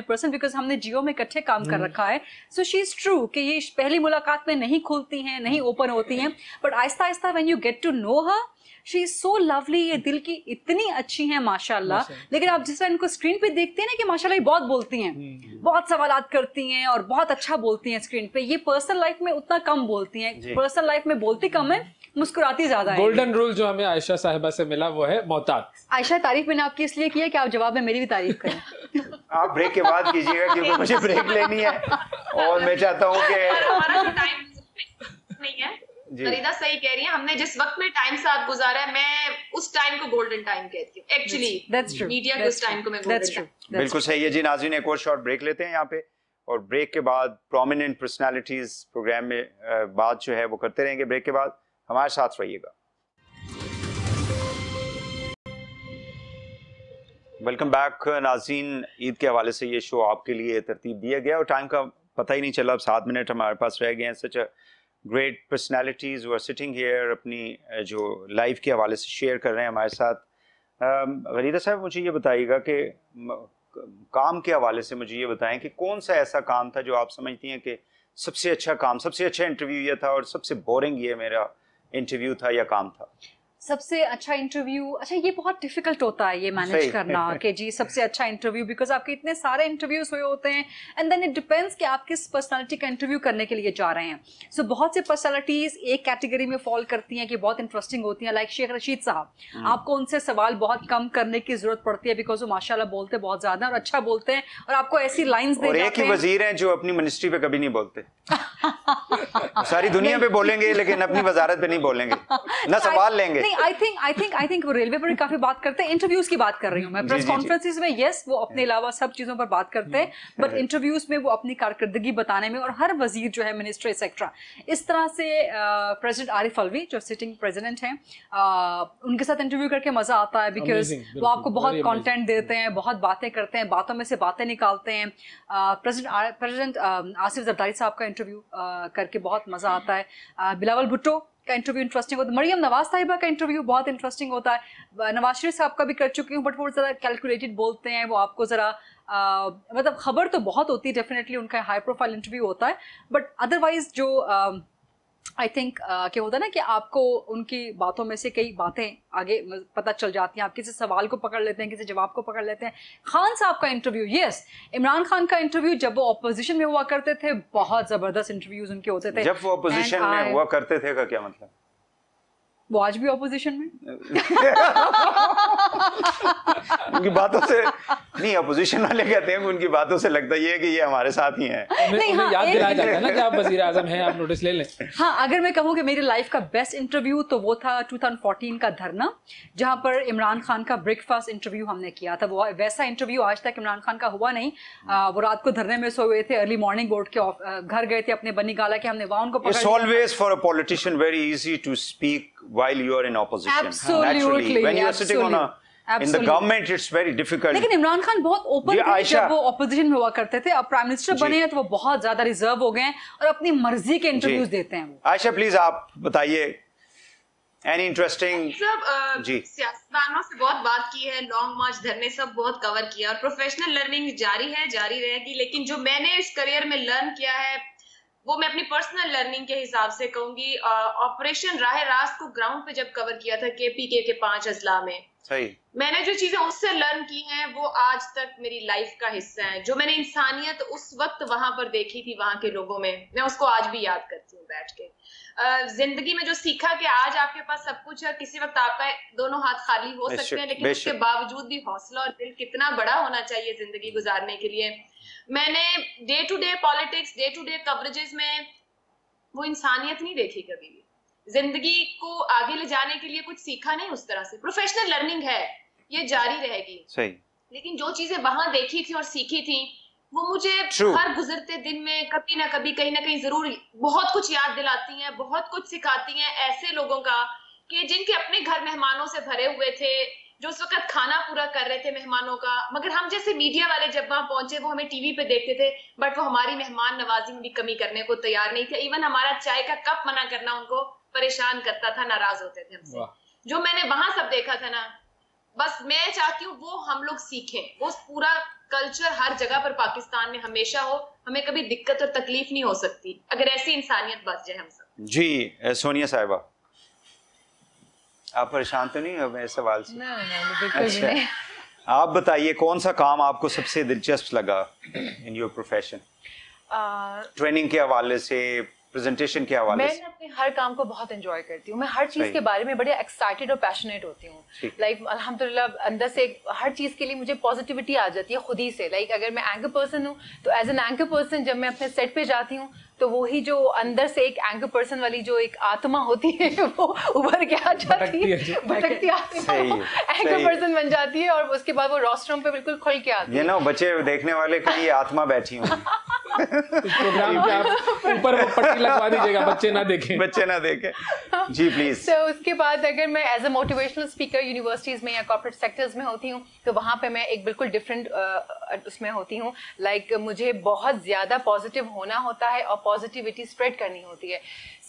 person because हमने जियो में इकट्ठे काम कर रखा है। सो शी इज ट्रू कि ये पहली मुलाकात में नहीं खुलती हैं, नहीं ओपन होती हैं, बट आहिस्ता आहिस्ता when you get to know her she is so lovely, ये दिल की इतनी अच्छी हैं माशाल्लाह। लेकिन आप जिस तरह इनको स्क्रीन पे देखते हैं ना कि माशाल्लाह ये बहुत बोलती हैं, बहुत सवालात करती हैं और बहुत अच्छा बोलती हैं स्क्रीन पे, ये पर्सनल लाइफ में उतना कम बोलती हैं। पर्सनल लाइफ में बोलती कम है, मुस्कुराती ज्यादा है। गोल्डन रूल जो हमें आयशा साहिबा से मिला वो है मोहतात। आयशा, तारीफ मैंने आपकी इसलिए की है कि आप जवाब में मेरी भी तारीफ करें। आप ब्रेक के बाद कीजिएगा क्योंकि मुझे ब्रेक लेनी है और मैं चाहता हूँ कि नहीं है। फरीदा सही कह रही है, हमने जिस वक्त में टाइम साथ गुजारा है, मैं उस टाइम को गोल्डन टाइम कहती हूँ एक्चुअली। मीडिया के उस टाइम को मैं गोल्डन टाइम। बिल्कुल सही है जी। नाज़रीन, एक और शॉर्ट ब्रेक लेते हैं यहाँ पे, और ब्रेक के बाद प्रोमिनेंट पर्सनालिटीज प्रोग्राम में बात जो है वो करते रहेंगे। ब्रेक के बाद हमारे साथ रहिएगा। वेलकम बैक नाज़रीन। ईद के हवाले से ये शो आपके लिए तरतीब दिया गया और टाइम का पता ही नहीं चला, अब 7 मिनट हमारे पास रह गए हैं। सच ग्रेट पर्सनैलिटीज़ वो आर सिटिंग हियर, अपनी जो लाइफ के हवाले से शेयर कर रहे हैं हमारे साथ। गरीदा साहब, मुझे ये बताइएगा कि काम के हवाले से मुझे ये बताएं कि कौन सा ऐसा काम था जो आप समझती हैं कि सबसे अच्छा काम, सबसे अच्छा इंटरव्यू ये था और सबसे बोरिंग ये मेरा इंटरव्यू था या काम था? सबसे अच्छा इंटरव्यू, अच्छा ये बहुत डिफिकल्ट होता है ये मैनेज करना कि जी सबसे अच्छा इंटरव्यू, बिकॉज आपके इतने सारे इंटरव्यूज हुए होते हैं एंड देन इट डिपेंड्स कि आप किस पर्सनालिटी का इंटरव्यू करने के लिए जा रहे हैं। सो बहुत से पर्सनालिटीज एक कैटेगरी में फॉल करती हैं कि बहुत इंटरेस्टिंग होती हैं, लाइक शेख रशीद साहब। आपको उनसे सवाल बहुत कम करने की जरूरत पड़ती है बिकॉज वो माशाल्लाह बोलते बहुत ज्यादा और अच्छा बोलते हैं और आपको ऐसी लाइन्स दे जाते हैं। एक ही वजीर हैं जो अपनी मिनिस्ट्री पे कभी नहीं बोलते। सारी दुनिया पे बोलेंगे लेकिन अपनी वजारत पे नहीं बोलेंगे, ना सवाल लेंगे। आई थिंक वो रेलवे पर भी काफी बात करते हैं। इंटरव्यूज की बात कर रही हूँ मैं। प्रेस कॉन्फ्रेंसेस में यस वो अपने अलावा सब चीजों पर बात करते हैं, बट इंटरव्यूज में वो अपनी कारकर्दगी बताने में, और हर वजीर जो है मिनिस्टर एक्सेट्रा, इस तरह से प्रेसिडेंट आरिफ अलवी जो सिटिंग प्रेसिडेंट हैं उनके साथ इंटरव्यू करके मजा आता है बिकॉज वो आपको बहुत कंटेंट देते हैं, बहुत बातें करते हैं, बातों में से बातें निकालते हैं। प्रेसिडेंट आसिफ जरदारी साहब का इंटरव्यू करके बहुत मजा आता है। बिलावल भुट्टो का इंटरव्यू इंटरेस्टिंग होता है। मरियम नवाज साहिबा का इंटरव्यू बहुत इंटरेस्टिंग होता है। नवाज शरीफ साहब का भी कर चुकी हूँ, बट वो ज़रा कैलकुलेटेड बोलते हैं, वो आपको ज़रा मतलब खबर तो बहुत होती है, डेफिनेटली उनका हाई प्रोफाइल इंटरव्यू होता है, बट अदरवाइज जो आई थिंक क्या होता है ना कि आपको उनकी बातों में से कई बातें आगे पता चल जाती हैं। आप किसी सवाल को पकड़ लेते हैं, किसी जवाब को पकड़ लेते हैं। खान साहब का इंटरव्यू, यस, इमरान खान का इंटरव्यू जब वो ऑपोजिशन में हुआ करते थे बहुत जबरदस्त इंटरव्यूज उनके होते थे। जब वो ऑपोजिशन में हुआ करते थे का क्या मतलब? वो आज भी ऑपोजिशन में उनकी बातों से नहीं, ऑपोजिशन वाले कहते हैं, उनकी बातों से लगता ये है कि ये हमारे साथ ही हैं। उन्हें याद दिलाया जाता है ना कि आप वजीर आजम हैं, आप नोटिस ले लें। हाँ, अगर मैं कहूँ कि मेरी लाइफ का बेस्ट इंटरव्यू तो वो था 2014 का धरना, जहाँ पर इमरान खान का ब्रेकफास्ट इंटरव्यू हमने किया था। वो वैसा इंटरव्यू आज तक इमरान खान का हुआ नहीं। वो रात को धरने में सोए हुए थे, अर्ली मॉर्निंग बोर्ड के घर गए थे अपने बनी गाला के, हमने वहाँ उनको पकड़ लिया। It's always for a politician very easy to speak while you are in opposition. Absolutely. When you are sitting on in the government, it's very difficult. लेकिन इमरान खान बहुत ओपन थे जब वो ऑपोजिशन में हुआ करते थे। अब प्राइम मिनिस्टर बने हैं तो वो बहुत ज्यादा रिजर्व हो गए हैं और अपनी मर्जी के इंटरव्यूज देते हैं वो। आयशा, प्लीज आप बताइए एनी इंटरेस्टिंग। जी, सियासतदानों से बहुत बात की है, लॉन्ग मार्च, धरने सब बहुत कवर किया, और प्रोफेशनल लर्निंग जारी है, जारी रहेगी। लेकिन जो मैंने इस करियर में लर्न किया है वो मैं अपनी पर्सनल लर्निंग के हिसाब से कहूंगी। ऑपरेशन राह रास्त को ग्राउंड पे जब कवर किया था केपीके के 5 अजला में, सही, मैंने जो चीजें उससे लर्न की हैं वो आज तक मेरी लाइफ का हिस्सा है। जो मैंने इंसानियत उस वक्त वहां पर देखी थी वहां के लोगों में, मैं उसको आज भी याद करती हूँ बैठ के। जिंदगी में जो सीखा कि आज आपके पास सब कुछ है, किसी वक्त आपका दोनों हाथ खाली हो सकते हैं, लेकिन उसके बावजूद भी हौसला और दिल कितना बड़ा होना चाहिए जिंदगी गुजारने के लिए। मैंने day to day politics, day to day coverages में वो इंसानियत नहीं देखी कभी भी। जिंदगी को आगे ले जाने के लिए कुछ सीखा नहीं उस तरह से। प्रोफेशनल लर्निंग है, ये जारी रहेगी, सही, लेकिन जो चीजें वहां देखी थी और सीखी थी वो मुझे हर गुजरते दिन में कभी ना कभी कहीं ना कहीं जरूर बहुत कुछ याद दिलाती हैं, बहुत कुछ सिखाती हैं ऐसे लोगों का कि जिनके अपने घर मेहमानों से भरे हुए थे, जो उस वक्त खाना पूरा कर रहे थे मेहमानों का, मगर हम जैसे मीडिया वाले जब वहां पहुंचे वो हमें टीवी पे देखते थे, बट वो हमारी मेहमान नवाजी में भी कमी करने को तैयार नहीं थे। इवन हमारा चाय का कप मना करना उनको परेशान करता था, नाराज होते थे हमसे। जो मैंने वहां सब देखा था ना, बस मैं चाहती हूँ वो हम लोग सीखें, वो पूरा कल्चर हर जगह पर पाकिस्तान में हमेशा हो, हमें कभी दिक्कत और तकलीफ नहीं हो सकती अगर ऐसी इंसानियत बच जाए हम सब। जी सोनिया साहिबा, आप परेशान तो नहीं हो मेरे सवाल से? बिल्कुल अच्छा, नहीं। आप बताइए कौन सा काम आपको सबसे दिलचस्प लगा इन योर प्रोफेशन? ट्रेनिंग के हवाले से, प्रेजेंटेशन के हवाले से? मैं अपने हर काम को बहुत एंजॉय करती हूँ। मैं हर चीज के बारे में बड़े एक्साइटेड और पैशनेट होती हूँ। लाइक अल्हम्दुलिल्लाह अंदर से हर चीज के लिए मुझे पॉजिटिविटी आ जाती है खुद ही से। लाइक अगर मैं एंकर पर्सन हूँ तो एज एन एंकर पर्सन जब मैं अपने सेट पे जाती हूँ तो वही जो अंदर से एक एंकर पर्सन वाली जो एक आत्मा होती है वो उभर के आ जाती है, भटकती आत्मा एंकर पर्सन बन जाती है और उसके बाद वो रोस्ट्रम पे बिल्कुल खुल के आती है। ये ना बच्चे देखने वाले कहीं ये आत्मा बैठी हुई प्रोग्राम के आप ऊपर वो पट्टी लगवा दीजिएगा, बच्चे ना देखें। बच्चे ना देखें। जी प्लीज। तो उसके बाद अगर मैं as a motivational speaker universities में या कॉर्पोरेट सेक्टर्स में होती हूँ तो वहाँ पे मैं एक बिल्कुल डिफरेंट उसमें होती हूँ। लाइक मुझे बहुत ज्यादा पॉजिटिव होना होता है और पॉजिटिविटी स्प्रेड करनी होती है।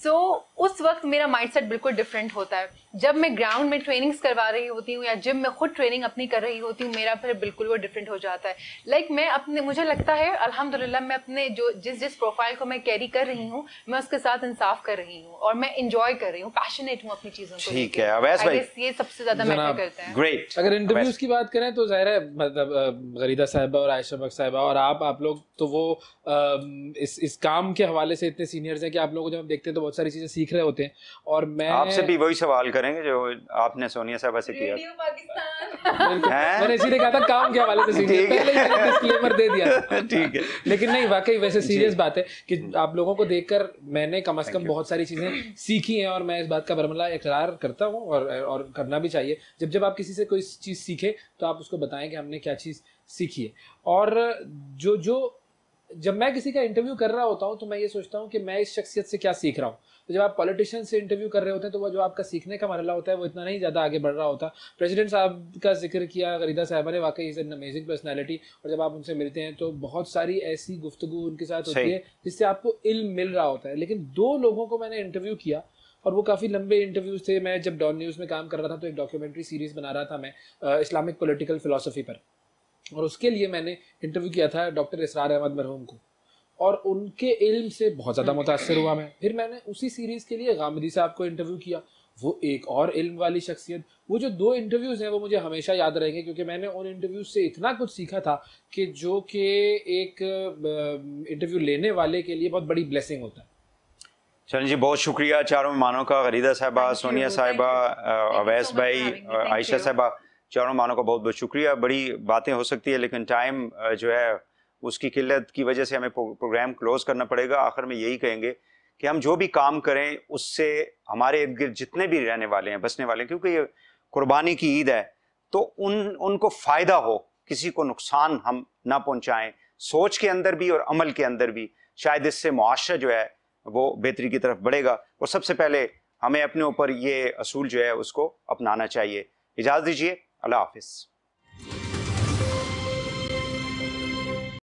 सो उस वक्त मेरा माइंडसेट बिल्कुल डिफरेंट होता है। जब मैं ग्राउंड में ट्रेनिंग्स करवा रही होती हूँ या जिम में खुद ट्रेनिंग अपनी कर रही होती हूँ, मेरा फिर बिल्कुल वो डिफरेंट हो जाता है। लाइक मैं अपने, मुझे लगता है अल्हम्दुलिल्लाह मैं अपने जो जिस प्रोफाइल को मैं कैरी कर रही हूँ मैं उसके साथ इंसाफ कर रही हूँ और मैं इंजॉय कर रही हूँ, पैशनेट हूँ अपनी चीजों को। ठीक है अवैस भाई, ये सबसे ज्यादा मैटर करता है। ग्रेट। अगर इंटरव्यूज की बात करें तो जाहिर है मतलब गरीदा साहिबा और आयशा बख्श साहिबा और आप लोग तो वो इस काम के हवाले से इतने सीनियर्स हैं कि आप लोग जब देखते हैं तो बहुत सारी चीजें सीख रहे होते हैं। और मैं आपसे भी वही सवाल करेंगे जो आपने सोनिया साहिबा से किया। रेडियो पाकिस्तान मैंने इसीलिए कहा था काम के हवाले से सीनियर, पहले ही मैंने डिस्क्लेमर दे दिया। ठीक है, लेकिन नहीं वाकई वैसे सीरियस बात है कि आप लोगों को देखकर मैंने कम से कम बहुत सारी चीजें सीखी हैं और मैं इस बात का बरमला इकरार करता हूँ और करना भी चाहिए। जब आप किसी से कोई चीज़ सीखें तो आप उसको बताएं कि हमने क्या चीज़ सीखी है। और जब मैं किसी का इंटरव्यू कर रहा होता हूँ तो मैं ये सोचता हूँ कि मैं इस शख्सियत से क्या सीख रहा हूँ। तो जब आप पॉलिटिशियन से इंटरव्यू कर रहे होते हैं तो वो जो आपका सीखने का मरहला होता है वो इतना नहीं ज़्यादा आगे बढ़ रहा होता। प्रेसिडेंट साहब का जिक्र किया गरीदा साहिबा ने, वाकई इज़ एन अमेजिंग पर्सनैलिटी। और जब आप उनसे मिलते हैं तो बहुत सारी ऐसी गुफ्तगू उनके साथ होती है जिससे आपको इल्म मिल रहा होता है। लेकिन 2 लोगों को मैंने इंटरव्यू किया और वो काफ़ी लंबे इंटरव्यूज़ थे। मैं जब डॉन न्यूज़ में काम कर रहा था तो एक डॉक्यूमेंट्री सीरीज़ बना रहा था मैं इस्लामिक पॉलिटिकल फ़िलासफ़ी पर, और उसके लिए मैंने इंटरव्यू किया था डॉक्टर इसरार अहमद मरहूम को और उनके इल्म से बहुत ज़्यादा मुतासर हुआ मैं। फिर मैंने उसी सीरीज़ के लिए गामदी साहब को इंटरव्यू किया, वो एक और इल्म वाली शख्सियत। वो जो 2 इंटरव्यूज़ हैं वो मुझे हमेशा याद रहेंगे क्योंकि मैंने उन इंटरव्यूज़ से इतना कुछ सीखा था कि जो कि एक इंटरव्यू लेने वाले के लिए बहुत बड़ी ब्लेसिंग होता है। चलिए जी, बहुत शुक्रिया चारों मेहमानों का, गरीदा साहिबा, सोनिया साहिबा, अवैस भाई, आयशा साहिबा, चारों मेहमानों का बहुत बहुत शुक्रिया। बड़ी बातें हो सकती है लेकिन टाइम जो है उसकी किल्लत की वजह से हमें प्रोग्राम क्लोज करना पड़ेगा। आखिर में यही कहेंगे कि हम जो भी काम करें उससे हमारे इर्द गिर्द जितने भी रहने वाले हैं, बसने वाले हैं, क्योंकि ये कुर्बानी की ईद है तो उनको फ़ायदा हो, किसी को नुकसान हम ना पहुंचाएं, सोच के अंदर भी और अमल के अंदर भी। शायद इससे मुआशरा जो है वो बेहतरी की तरफ बढ़ेगा। और सबसे पहले हमें अपने ऊपर ये असूल जो है उसको अपनाना चाहिए। इजाज़त दीजिए, अल्लाह हाफिज़।